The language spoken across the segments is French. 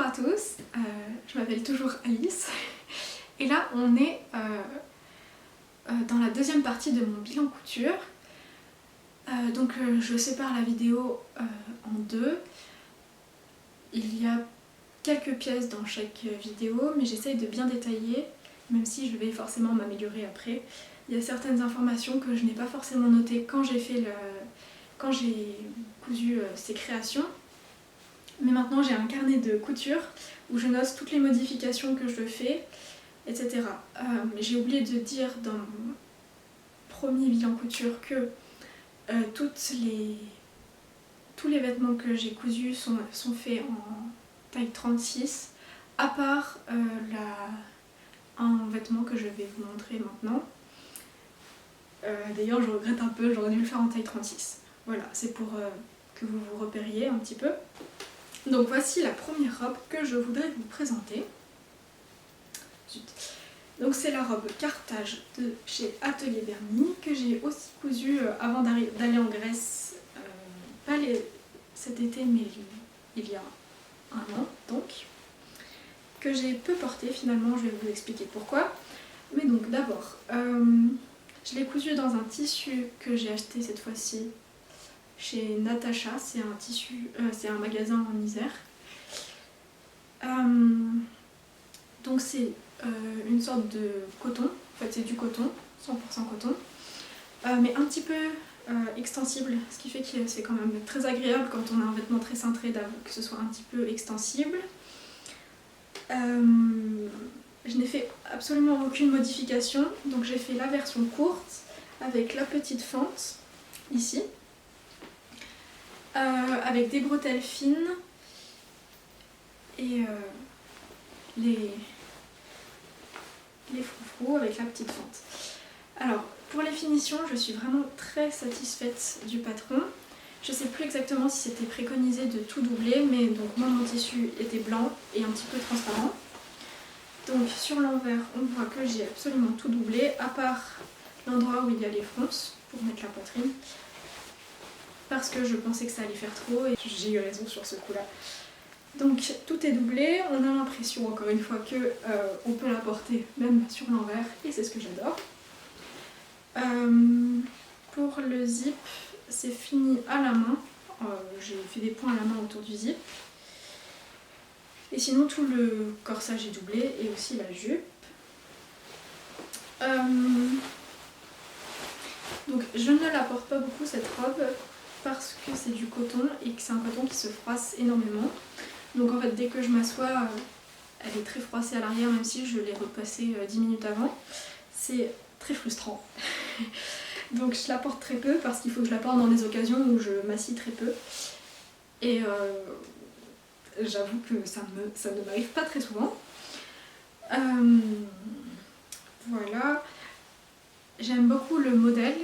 à tous, je m'appelle toujours Alice et là on est dans la deuxième partie de mon bilan couture. Donc je sépare la vidéo en deux. Il y a quelques pièces dans chaque vidéo mais j'essaye de bien détailler, même si je vais forcément m'améliorer après. Il y a certaines informations que je n'ai pas forcément notées quand j'ai cousu ces créations. Mais maintenant j'ai un carnet de couture où je note toutes les modifications que je fais, etc. J'ai oublié de dire dans mon premier bilan couture que tous les vêtements que j'ai cousus sont faits en taille 36, à part un vêtement que je vais vous montrer maintenant. D'ailleurs je regrette un peu, j'aurais dû le faire en taille 36. Voilà, c'est pour que vous vous repériez un petit peu. Donc voici la première robe que je voudrais vous présenter. Donc c'est la robe Carthage de chez Atelier Vernis que j'ai aussi cousue avant d'aller en Grèce, pas cet été mais il y a un an donc, que j'ai peu porté finalement, je vais vous expliquer pourquoi. Mais donc d'abord, je l'ai cousue dans un tissu que j'ai acheté cette fois-ci chez Natacha, c'est un tissu, c'est un magasin en Isère. Donc c'est une sorte de coton, en fait c'est du coton, 100% coton, mais un petit peu extensible, ce qui fait que c'est quand même très agréable quand on a un vêtement très cintré que ce soit un petit peu extensible. Je n'ai fait absolument aucune modification, donc j'ai fait la version courte avec la petite fente ici. Avec des bretelles fines et les froufrous avec la petite fente. Alors pour les finitions, je suis vraiment très satisfaite du patron. Je ne sais plus exactement si c'était préconisé de tout doubler, mais donc moi mon tissu était blanc et un petit peu transparent. Donc sur l'envers, on voit que j'ai absolument tout doublé, à part l'endroit où il y a les fronces pour mettre la poitrine. Parce que je pensais que ça allait faire trop et j'ai eu raison sur ce coup là. Donc tout est doublé, on a l'impression encore une fois que on peut la porter même sur l'envers et c'est ce que j'adore. Pour le zip, c'est fini à la main, j'ai fait des points à la main autour du zip. Et sinon tout le corsage est doublé et aussi la jupe. Donc je ne la porte pas beaucoup cette robe, parce que c'est du coton et que c'est un coton qui se froisse énormément. Donc en fait dès que je m'assois, elle est très froissée à l'arrière même si je l'ai repassée 10 minutes avant. C'est très frustrant. Donc je la porte très peu parce qu'il faut que je la porte dans des occasions où je m'assis très peu. Et j'avoue que ça ne m'arrive pas très souvent. Voilà. J'aime beaucoup le modèle.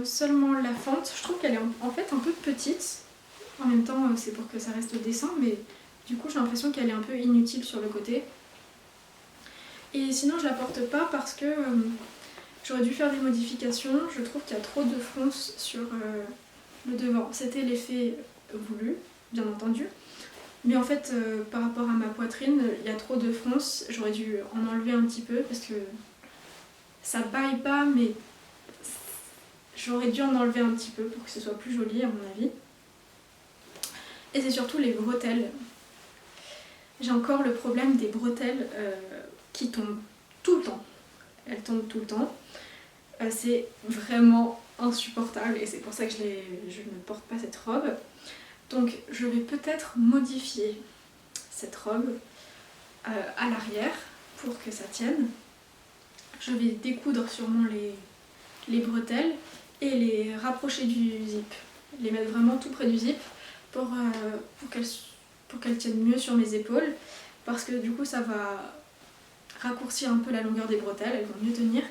Seulement la fente, je trouve qu'elle est en fait un peu petite. En même temps c'est pour que ça reste décent, mais du coup j'ai l'impression qu'elle est un peu inutile sur le côté. Et sinon je la porte pas parce que j'aurais dû faire des modifications. Je trouve qu'il y a trop de fronces sur le devant. C'était l'effet voulu, bien entendu. Mais en fait par rapport à ma poitrine, il y a trop de fronces. J'aurais dû en enlever un petit peu parce que ça baille pas, mais j'aurais dû en enlever un petit peu pour que ce soit plus joli à mon avis. Et c'est surtout les bretelles. J'ai encore le problème des bretelles qui tombent tout le temps. Elles tombent tout le temps. C'est vraiment insupportable et c'est pour ça que je ne porte pas cette robe. Donc je vais peut-être modifier cette robe à l'arrière pour que ça tienne. Je vais découdre sûrement les bretelles et les rapprocher du zip. Les mettre vraiment tout près du zip pour qu'elles tiennent mieux sur mes épaules. Parce que du coup ça va raccourcir un peu la longueur des bretelles, elles vont mieux tenir.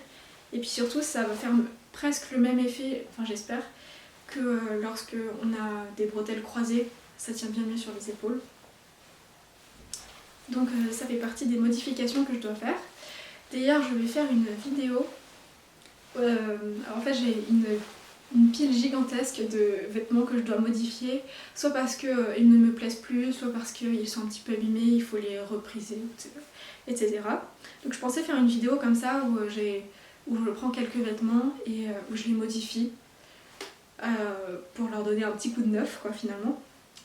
Et puis surtout ça va faire presque le même effet, enfin j'espère, que lorsque on a des bretelles croisées, ça tient bien mieux sur les épaules. Donc ça fait partie des modifications que je dois faire. D'ailleurs je vais faire une vidéo, alors en fait j'ai une pile gigantesque de vêtements que je dois modifier, soit parce qu'ils ne me plaisent plus, soit parce qu'ils sont un petit peu abîmés, il faut les repriser, etc. Donc je pensais faire une vidéo comme ça où je prends quelques vêtements et où je les modifie pour leur donner un petit coup de neuf quoi finalement,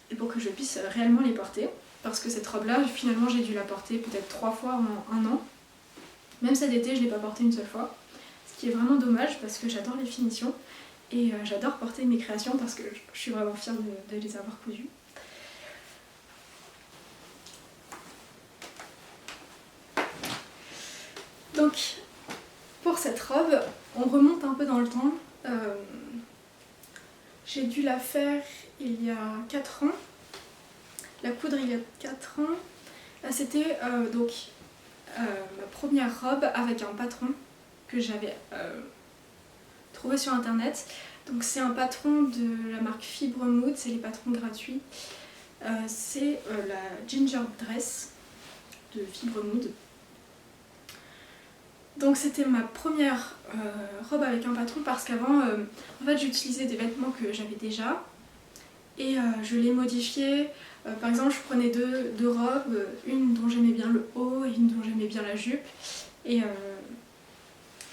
et pour que je puisse réellement les porter. Parce que cette robe là, finalement j'ai dû la porter peut-être 3 fois en un an. Même cet été je ne l'ai pas portée une seule fois. Ce qui est vraiment dommage parce que j'adore les finitions. Et j'adore porter mes créations parce que je suis vraiment fière de les avoir cousues. Donc, pour cette robe, on remonte un peu dans le temps. J'ai dû la faire il y a 4 ans. La coudre il y a 4 ans. C'était ma première robe avec un patron que j'avais trouvé sur internet. Donc c'est un patron de la marque Fibre Mood, c'est les patrons gratuits. C'est la Ginger Dress de Fibre Mood. Donc c'était ma première robe avec un patron parce qu'avant en fait j'utilisais des vêtements que j'avais déjà et je les modifiais. Par exemple je prenais deux robes, une dont j'aimais bien le haut et une dont j'aimais bien la jupe et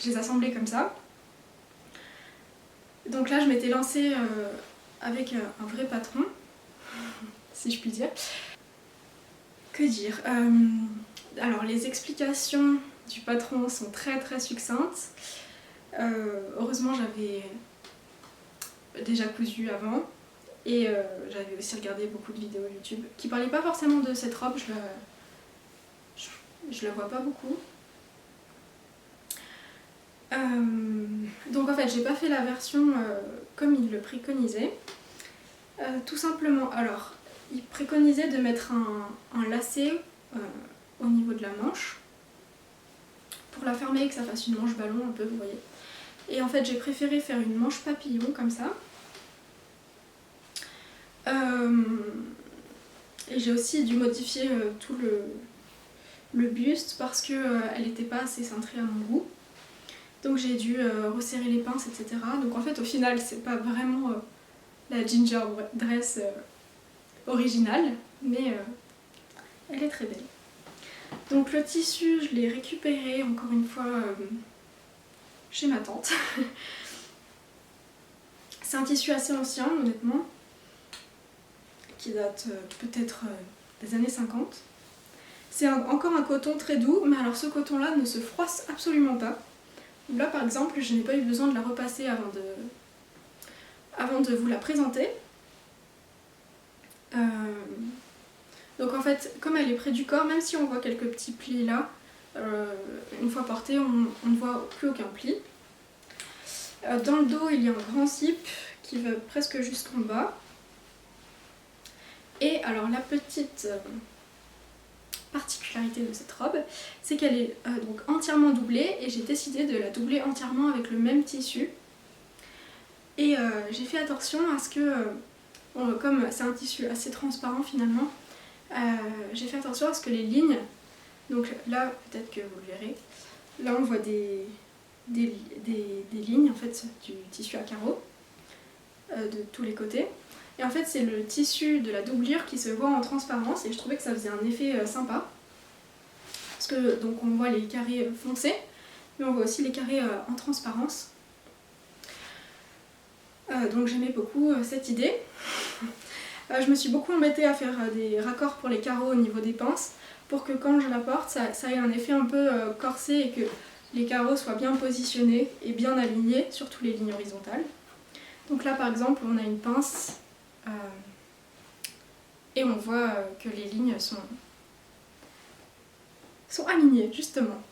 je les assemblais comme ça. Donc là je m'étais lancée avec un vrai patron, si je puis dire. Que dire alors les explications du patron sont très très succinctes. Heureusement j'avais déjà cousu avant et j'avais aussi regardé beaucoup de vidéos YouTube qui parlaient pas forcément de cette robe, je la vois pas beaucoup. Donc en fait j'ai pas fait la version comme il le préconisait. Tout simplement, alors il préconisait de mettre un lacet au niveau de la manche pour la fermer et que ça fasse une manche ballon un peu, vous voyez. Et en fait j'ai préféré faire une manche papillon comme ça. Et j'ai aussi dû modifier tout le buste parce qu'elle n'était pas assez cintrée à mon goût. Donc j'ai dû resserrer les pinces, etc. Donc en fait au final c'est pas vraiment la Ginger Dress originale, mais elle est très belle. Donc le tissu je l'ai récupéré encore une fois chez ma tante. C'est un tissu assez ancien honnêtement, qui date peut-être des années 50. C'est encore un coton très doux, mais alors ce coton là ne se froisse absolument pas. Là par exemple je n'ai pas eu besoin de la repasser avant de vous la présenter. Donc en fait comme elle est près du corps, même si on voit quelques petits plis là, une fois portée on ne voit plus aucun pli. Dans le dos il y a un grand zip qui va presque jusqu'en bas. Et alors la petite particularité de cette robe, c'est qu'elle est donc entièrement doublée et j'ai décidé de la doubler entièrement avec le même tissu. Et j'ai fait attention à ce que, comme c'est un tissu assez transparent finalement, j'ai fait attention à ce que les lignes, donc là peut-être que vous le verrez, là on voit des lignes en fait du tissu à carreaux de tous les côtés. Et en fait c'est le tissu de la doublure qui se voit en transparence et je trouvais que ça faisait un effet sympa. Parce que donc on voit les carrés foncés, mais on voit aussi les carrés en transparence. Donc j'aimais beaucoup cette idée. Je me suis beaucoup embêtée à faire des raccords pour les carreaux au niveau des pinces pour que quand je la porte ça ait un effet un peu corsé et que les carreaux soient bien positionnés et bien alignés sur toutes les lignes horizontales. Donc là par exemple on a une pince et on voit que les lignes sont alignées justement.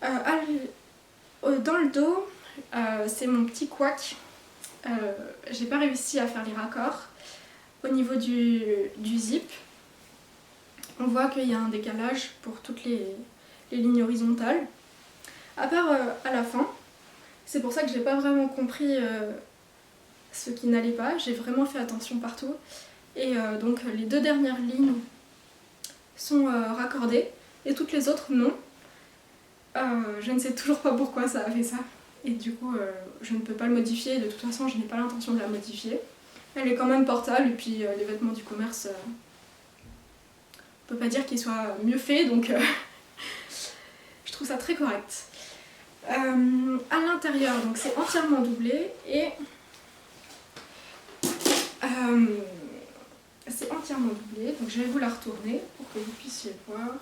Dans le dos c'est mon petit couac. J'ai pas réussi à faire les raccords. Au niveau du zip, on voit qu'il y a un décalage pour toutes les lignes horizontales. À part à la fin, c'est pour ça que j'ai pas vraiment compris ce qui n'allait pas. J'ai vraiment fait attention partout. Et donc les 2 dernières lignes sont raccordées et toutes les autres non. Je ne sais toujours pas pourquoi ça a fait ça. et du coup je ne peux pas le modifier, de toute façon je n'ai pas l'intention de la modifier. Elle est quand même portable et puis les vêtements du commerce, on peut pas dire qu'ils soient mieux faits, donc je trouve ça très correct. À l'intérieur, donc c'est entièrement doublé et c'est entièrement doublé, donc je vais vous la retourner pour que vous puissiez voir.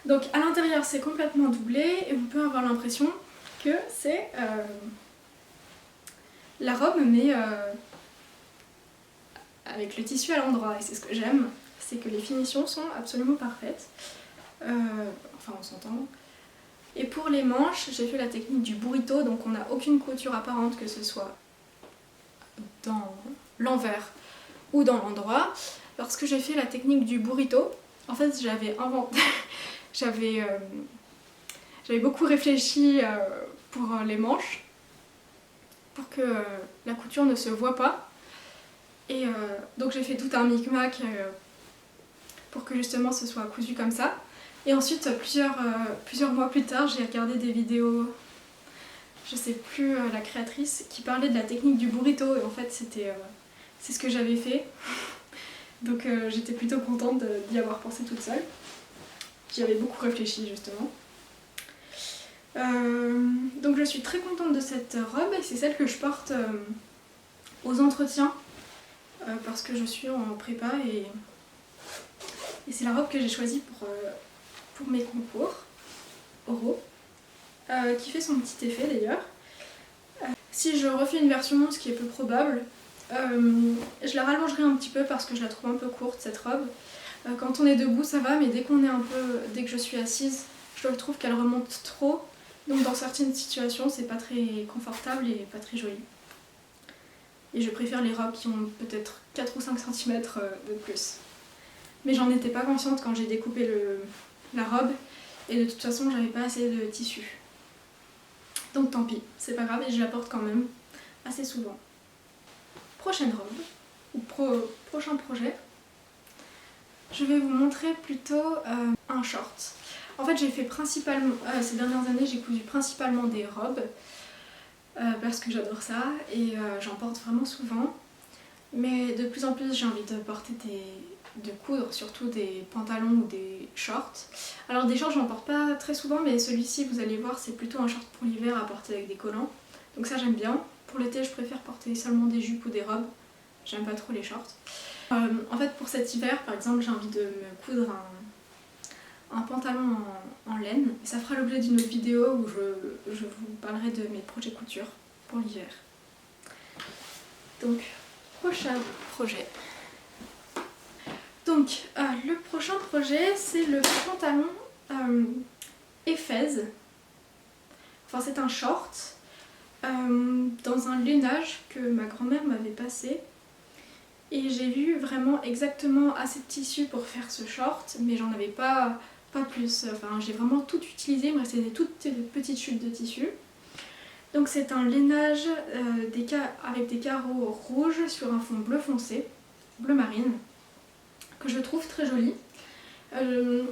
Donc à l'intérieur c'est complètement doublé et vous pouvez avoir l'impression que c'est la robe mais avec le tissu à l'endroit, et c'est ce que j'aime, c'est que les finitions sont absolument parfaites. Enfin on s'entend. Et pour les manches, j'ai fait la technique du burrito, donc on n'a aucune couture apparente, que ce soit dans l'envers ou dans l'endroit. Lorsque j'ai fait la technique du burrito, en fait j'avais inventé, j'avais beaucoup réfléchi pour les manches, pour que la couture ne se voit pas. Et donc j'ai fait tout un micmac pour que justement ce soit cousu comme ça. Et ensuite, plusieurs mois plus tard, j'ai regardé des vidéos, je sais plus la créatrice, qui parlait de la technique du burrito, et en fait c'est ce que j'avais fait. Donc j'étais plutôt contente d'y avoir pensé toute seule. J'y avais beaucoup réfléchi justement. Donc je suis très contente de cette robe, et c'est celle que je porte aux entretiens, parce que je suis en prépa, et c'est la robe que j'ai choisie pour mes concours oraux, qui fait son petit effet d'ailleurs. Si je refais une version, ce qui est peu probable, je la rallongerai un petit peu parce que je la trouve un peu courte cette robe. Quand on est debout ça va, mais dès que je suis assise, je trouve qu'elle remonte trop, donc dans certaines situations c'est pas très confortable et pas très joli. Et je préfère les robes qui ont peut-être 4 ou 5 cm de plus. Mais j'en étais pas consciente quand j'ai découpé la robe, et de toute façon j'avais pas assez de tissu. Donc tant pis, c'est pas grave, et je la porte quand même assez souvent. Prochaine robe, ou prochain projet, je vais vous montrer plutôt un short. En fait j'ai fait principalement, ces dernières années j'ai cousu principalement des robes, parce que j'adore ça, et j'en porte vraiment souvent. Mais de plus en plus j'ai envie de porter de coudre surtout des pantalons ou des shorts. Alors des shorts j'en porte pas très souvent, mais celui-ci vous allez voir c'est plutôt un short pour l'hiver à porter avec des collants. Donc ça j'aime bien. Pour l'été je préfère porter seulement des jupes ou des robes. J'aime pas trop les shorts. En fait pour cet hiver par exemple j'ai envie de me coudre un pantalon en laine. Et ça fera l'objet d'une autre vidéo où je vous parlerai de mes projets couture pour l'hiver. Donc prochain projet. Donc le prochain projet c'est le pantalon Éphèse. Enfin c'est un short dans un lainage que ma grand-mère m'avait passé. Et j'ai vu vraiment exactement assez de tissu pour faire ce short, mais j'en avais pas plus. Enfin j'ai vraiment tout utilisé, il me restait des toutes petites chutes de tissu. Donc c'est un lainage avec des carreaux rouges sur un fond bleu foncé, bleu marine, que je trouve très joli.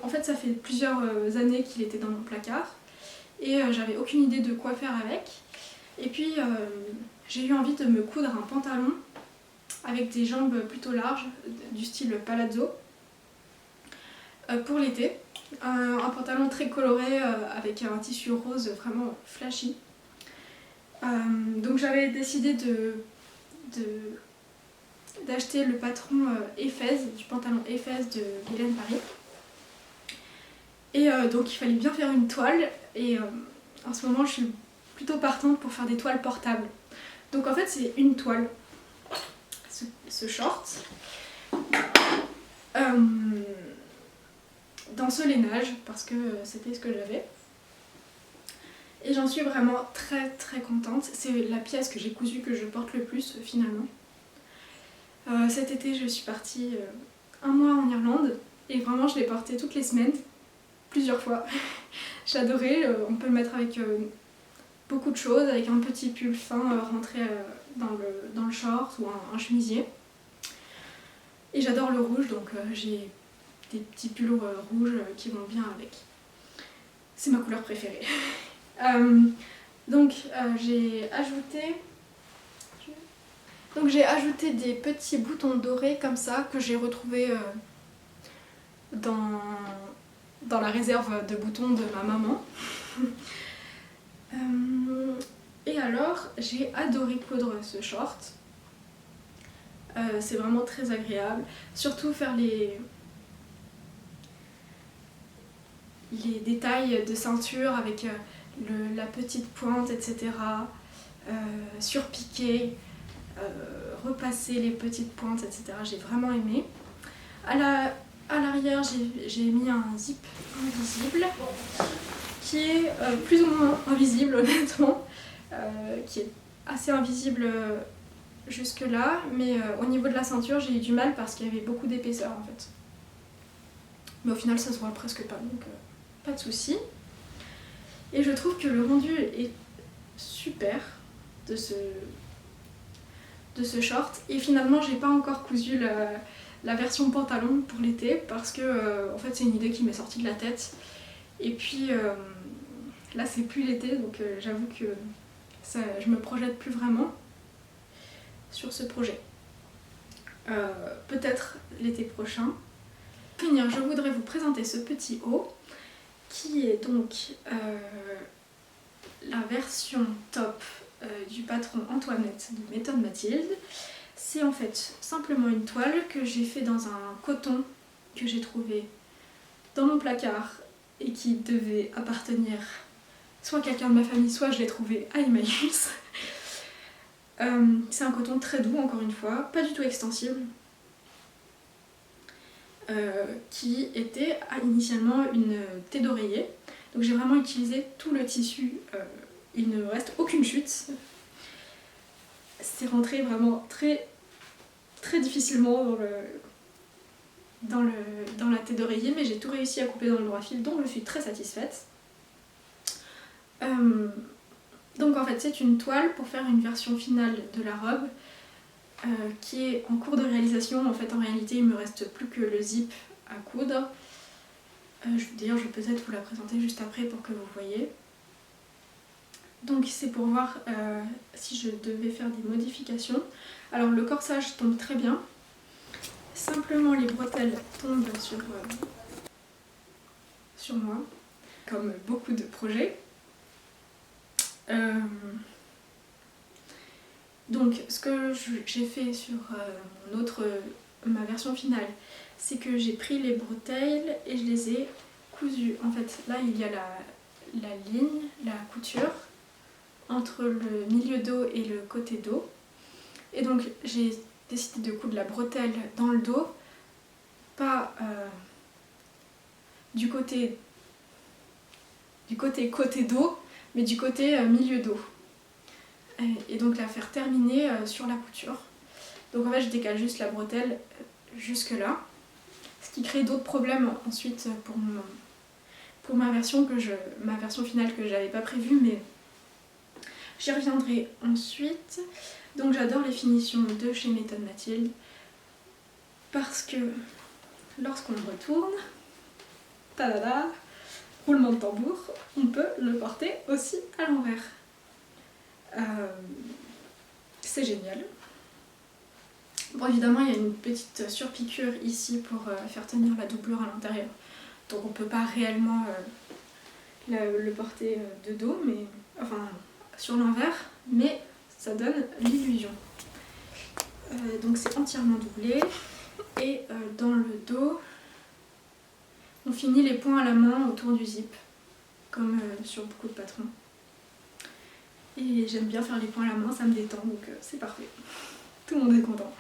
En fait ça fait plusieurs années qu'il était dans mon placard et j'avais aucune idée de quoi faire avec. Et puis j'ai eu envie de me coudre un pantalon avec des jambes plutôt larges, du style palazzo, pour l'été. Un pantalon très coloré avec un tissu rose vraiment flashy. Donc j'avais décidé d'acheter le patron Éphèse, du pantalon Éphèse de Hélène Paris. Et donc il fallait bien faire une toile, et en ce moment je suis plutôt partante pour faire des toiles portables. Donc en fait c'est une toile, ce short, dans ce lainage, parce que c'était ce que j'avais. Et j'en suis vraiment très très contente. C'est la pièce que j'ai cousue que je porte le plus finalement. Cet été je suis partie un mois en Irlande et vraiment je l'ai porté toutes les semaines, plusieurs fois. J'adorais, on peut le mettre avec beaucoup de choses, avec un petit pull fin rentré dans le short ou un chemisier. Et j'adore le rouge, donc j'ai des petits pulls rouges qui vont bien avec. C'est ma couleur préférée. J'ai ajouté des petits boutons dorés comme ça que j'ai retrouvés dans la réserve de boutons de ma maman. Et alors, j'ai adoré coudre ce short. C'est vraiment très agréable. Surtout faire les détails de ceinture avec la petite pointe, etc. Surpiquer, repasser les petites pointes, etc. J'ai vraiment aimé. À l'arrière, j'ai mis un zip invisible qui est plus ou moins invisible honnêtement, qui est assez invisible jusque là, mais au niveau de la ceinture j'ai eu du mal parce qu'il y avait beaucoup d'épaisseur en fait. Mais au final ça se voit presque pas, donc pas de souci. Et je trouve que le rendu est super de ce short. Et finalement j'ai pas encore cousu la version pantalon pour l'été parce que en fait c'est une idée qui m'est sortie de la tête. Et puis là c'est plus l'été, donc j'avoue que je me projette plus vraiment sur ce projet. Peut-être l'été prochain. Pour finir, je voudrais vous présenter ce petit haut qui est donc la version top du patron Antoinette de Méthode Mathilde. C'est en fait simplement une toile que j'ai fait dans un coton que j'ai trouvé dans mon placard et qui devait appartenir soit à quelqu'un de ma famille, soit je l'ai trouvé à Emmaüs. C'est un coton très doux, encore une fois, pas du tout extensible, qui était initialement une thé d'oreiller. Donc j'ai vraiment utilisé tout le tissu, il ne reste aucune chute. C'est rentré vraiment très, très difficilement dans la thé d'oreiller, mais j'ai tout réussi à couper dans le droit fil, dont je suis très satisfaite. Donc en fait c'est une toile pour faire une version finale de la robe qui est en cours de réalisation. En fait en réalité il me reste plus que le zip à coudre. D'ailleurs je vais peut-être vous la présenter juste après pour que vous voyez. Donc c'est pour voir si je devais faire des modifications. Alors le corsage tombe très bien. Simplement les bretelles tombent sur moi, comme beaucoup de projets. Donc ce que j'ai fait sur ma version finale, c'est que j'ai pris les bretelles et je les ai cousues. En fait là il y a la ligne, la couture entre le milieu dos et le côté dos. Et donc j'ai décidé de coudre la bretelle dans le dos, pas du côté dos, mais du côté milieu dos. Et donc la faire terminer sur la couture. Donc en fait je décale juste la bretelle jusque là, ce qui crée d'autres problèmes ensuite pour ma version finale que j'avais pas prévue, mais j'y reviendrai ensuite. Donc j'adore les finitions de chez Méthode Mathilde parce que lorsqu'on retourne, tadada, roulement de tambour, on peut le porter aussi à l'envers. C'est génial. Bon évidemment il y a une petite surpiqûre ici pour faire tenir la doublure à l'intérieur, donc on peut pas réellement le porter de dos, mais enfin sur l'envers, mais ça donne l'illusion. Donc c'est entièrement doublé et dans le dos on finit les points à la main autour du zip comme sur beaucoup de patrons. Et j'aime bien faire les points à la main, ça me détend, donc c'est parfait. Tout le monde est content.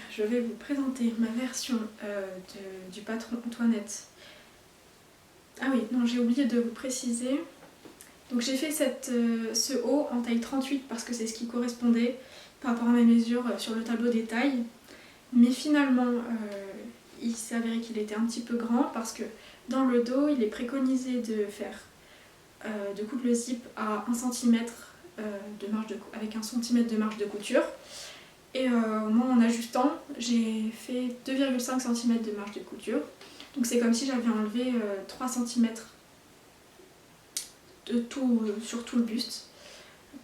Je vais vous présenter ma version du patron Antoinette. Ah oui, non, j'ai oublié de vous préciser. Donc j'ai fait ce haut en taille 38 parce que c'est ce qui correspondait par rapport à mes mesures sur le tableau des tailles. Mais finalement, il s'est avéré qu'il était un petit peu grand parce que dans le dos, il est préconisé de coudre le zip à 1 cm avec 1 cm de marge de couture. Et moi en ajustant, j'ai fait 2,5 cm de marge de couture. Donc c'est comme si j'avais enlevé 3 cm sur tout le buste,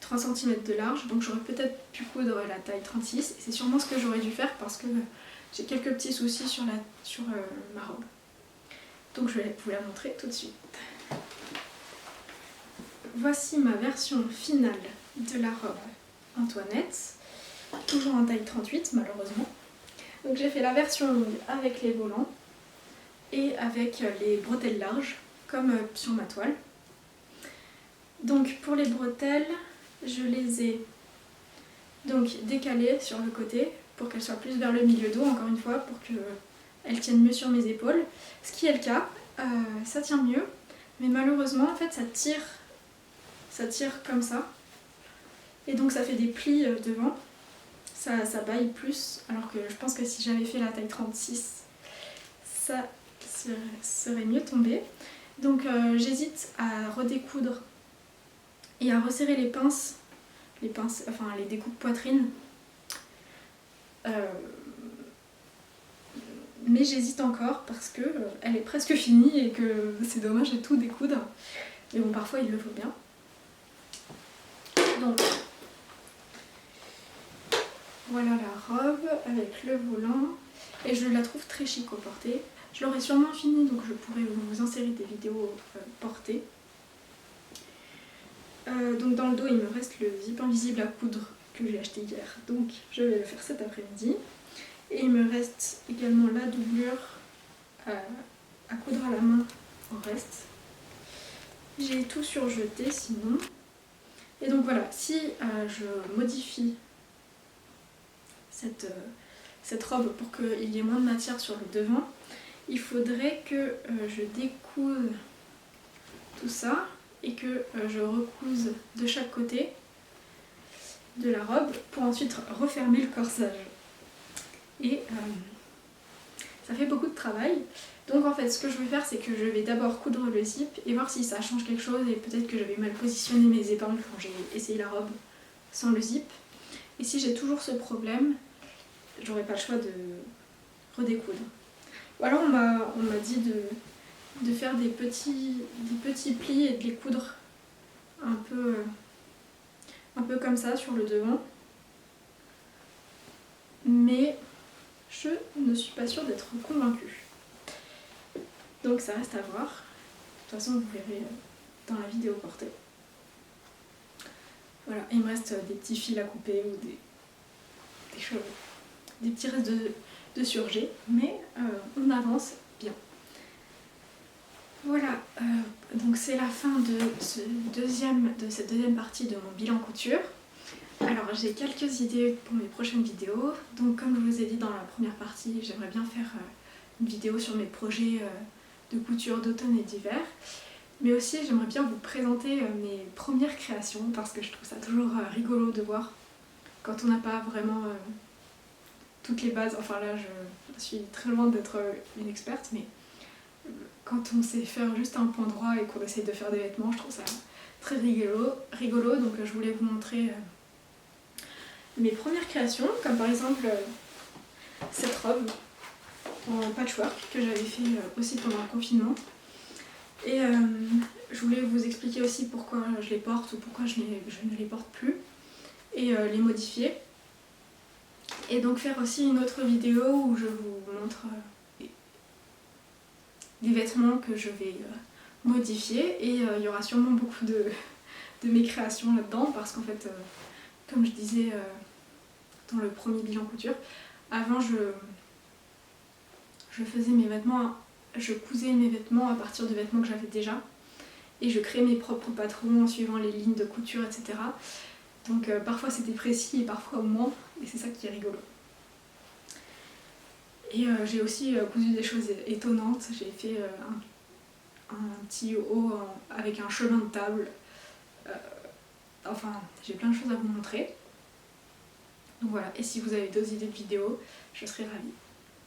3 cm de large, donc j'aurais peut-être pu coudre la taille 36 et c'est sûrement ce que j'aurais dû faire parce que j'ai quelques petits soucis sur ma robe. Donc je vais vous la montrer tout de suite. Voici ma version finale de la robe Antoinette, toujours en taille 38 malheureusement. Donc j'ai fait la version longue avec les volants et avec les bretelles larges comme sur ma toile. Donc pour les bretelles, je les ai donc décalées sur le côté pour qu'elles soient plus vers le milieu dos, encore une fois, pour qu'elles tiennent mieux sur mes épaules. Ce qui est le cas, ça tient mieux, mais malheureusement en fait ça tire comme ça. Et donc ça fait des plis devant, ça baille plus, alors que je pense que si j'avais fait la taille 36, ça serait mieux tombé. Donc j'hésite à redécoudre et à resserrer les pinces, enfin les découpes poitrine. Mais j'hésite encore parce que elle est presque finie et que c'est dommage de tout découdre. Mais bon, parfois il le faut bien. Donc voilà la robe avec le volant et je la trouve très chic au porté. Je l'aurai sûrement finie, donc je pourrai vous insérer des vidéos portées. Donc dans le dos il me reste le zip invisible à coudre que j'ai acheté hier, donc je vais le faire cet après-midi. Et il me reste également la doublure à coudre à la main au reste. J'ai tout surjeté sinon. Et donc voilà, si je modifie cette robe pour qu'il y ait moins de matière sur le devant, il faudrait que je découse tout ça et que je recouse de chaque côté de la robe pour ensuite refermer le corsage. Et ça fait beaucoup de travail. Donc en fait ce que je vais faire, c'est que je vais d'abord coudre le zip et voir si ça change quelque chose, et peut-être que j'avais mal positionné mes épingles quand j'ai essayé la robe sans le zip. Et si j'ai toujours ce problème, j'aurai pas le choix de redécoudre. Ou alors on m'a dit de faire des petits plis et de les coudre un peu comme ça sur le devant. Mais je ne suis pas sûre d'être convaincue. Donc ça reste à voir. De toute façon vous verrez dans la vidéo portée. Voilà, il me reste des petits fils à couper ou des choses, des petits restes de surjet, mais on avance bien. Voilà, donc c'est la fin de cette deuxième partie de mon bilan couture. Alors j'ai quelques idées pour mes prochaines vidéos. Donc comme je vous ai dit dans la première partie, j'aimerais bien faire une vidéo sur mes projets de couture d'automne et d'hiver. Mais aussi j'aimerais bien vous présenter mes premières créations parce que je trouve ça toujours rigolo de voir quand on n'a pas vraiment toutes les bases. Enfin là je suis très loin d'être une experte, mais quand on sait faire juste un point droit et qu'on essaye de faire des vêtements, je trouve ça très rigolo. Donc je voulais vous montrer mes premières créations, comme par exemple cette robe en patchwork que j'avais fait aussi pendant le confinement. Et je voulais vous expliquer aussi pourquoi je les porte ou pourquoi je ne les porte plus, et les modifier. Et donc faire aussi une autre vidéo où je vous montre des vêtements que je vais modifier, et il y aura sûrement beaucoup de mes créations là-dedans parce qu'en fait, comme je disais dans le premier bilan couture, avant je faisais mes vêtements, je cousais mes vêtements à partir de vêtements que j'avais déjà et je créais mes propres patrons en suivant les lignes de couture, etc. Donc parfois c'était précis et parfois moins, et c'est ça qui est rigolo. Et j'ai aussi cousu des choses étonnantes. J'ai fait un petit haut avec un chemin de table. Enfin, j'ai plein de choses à vous montrer. Donc voilà, et si vous avez d'autres idées de vidéos, je serai ravie.